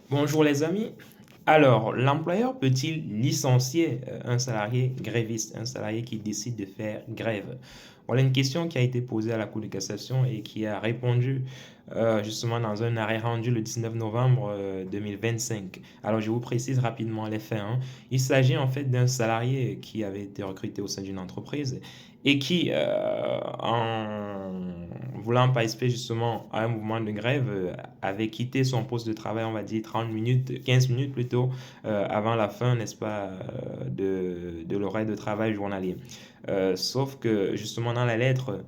Bonjour les amis. Alors, l'employeur peut-il licencier un salarié gréviste, un salarié qui décide de faire grève? Voilà une question qui a été posée à la Cour de cassation et qui a répondu justement dans un arrêt rendu le 19 novembre 2025. Alors, je vous précise rapidement les faits, hein. Il s'agit en fait d'un salarié qui avait été recruté au sein d'une entreprise et qui, en voulant participer justement à un mouvement de grève, avait quitté son poste de travail, on va dire 30 minutes, 15 minutes plutôt, avant la fin, n'est-ce pas, de l'horaire de travail journalier. Sauf que justement dans la lettre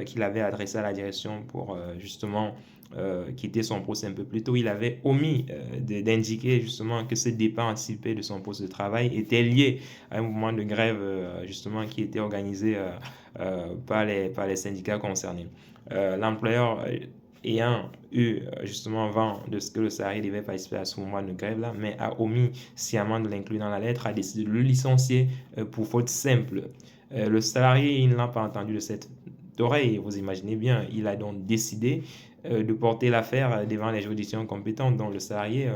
qu'il avait adressée à la direction pour justement quitter son poste un peu plus tôt, il avait omis d'indiquer justement que ce départ anticipé de son poste de travail était lié à un mouvement de grève justement qui était organisé par les syndicats concernés. L'employeur ayant eu justement vent de ce que le salarié devait participer à ce mouvement de grève-là, mais a omis sciemment de l'inclure dans la lettre, a décidé de le licencier pour faute simple. Le salarié, il ne l'a pas entendu de cette oreille, vous imaginez bien, il a donc décidé de porter l'affaire devant les juridictions compétentes, dont le salarié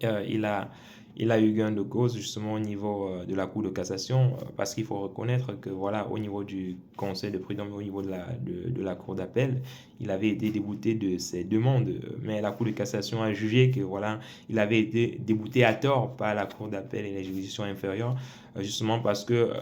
euh, il a, il a eu gain de cause justement au niveau de la Cour de cassation parce qu'il faut reconnaître que voilà, au niveau du Conseil de prud'homme, au niveau de la Cour d'appel, il avait été débouté de ses demandes, mais la Cour de cassation a jugé que voilà, il avait été débouté à tort par la Cour d'appel et les juridictions inférieures, justement parce que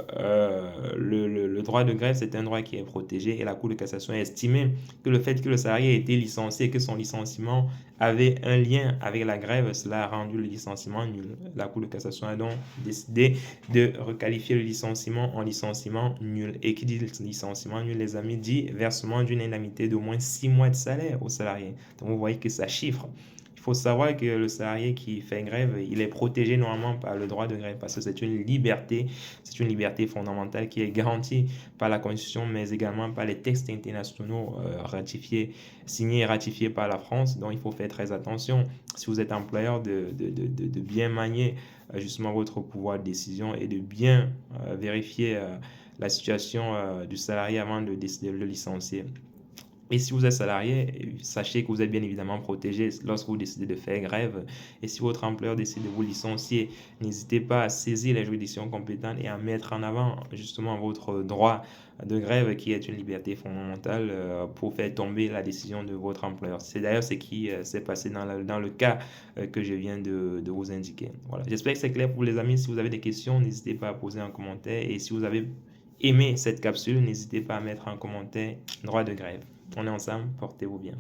le droit de grève, c'est un droit qui est protégé et la Cour de cassation a estimé que le fait que le salarié ait été licencié, que son licenciement avait un lien avec la grève, cela a rendu le licenciement nul. La Cour de cassation a donc décidé de requalifier le licenciement en licenciement nul. Et qui dit licenciement nul, les amis, dit versement d'une indemnité d'au moins 6 mois de salaire aux salariés. Donc vous voyez que ça chiffre. Il faut savoir que le salarié qui fait grève, il est protégé normalement par le droit de grève parce que c'est une liberté fondamentale qui est garantie par la Constitution, mais également par les textes internationaux signés et ratifiés par la France. Donc il faut faire très attention, si vous êtes employeur, de bien manier justement votre pouvoir de décision et de bien vérifier la situation du salarié avant de décider de le licencier. Et si vous êtes salarié, sachez que vous êtes bien évidemment protégé lorsque vous décidez de faire grève. Et si votre employeur décide de vous licencier, n'hésitez pas à saisir les juridictions compétentes et à mettre en avant justement votre droit de grève qui est une liberté fondamentale pour faire tomber la décision de votre employeur. C'est d'ailleurs ce qui s'est passé dans le cas que je viens de vous indiquer. Voilà. J'espère que c'est clair pour vous les amis. Si vous avez des questions, n'hésitez pas à poser un commentaire. Et si vous avez aimé cette capsule, n'hésitez pas à mettre un commentaire droit de grève. On est ensemble, portez-vous bien.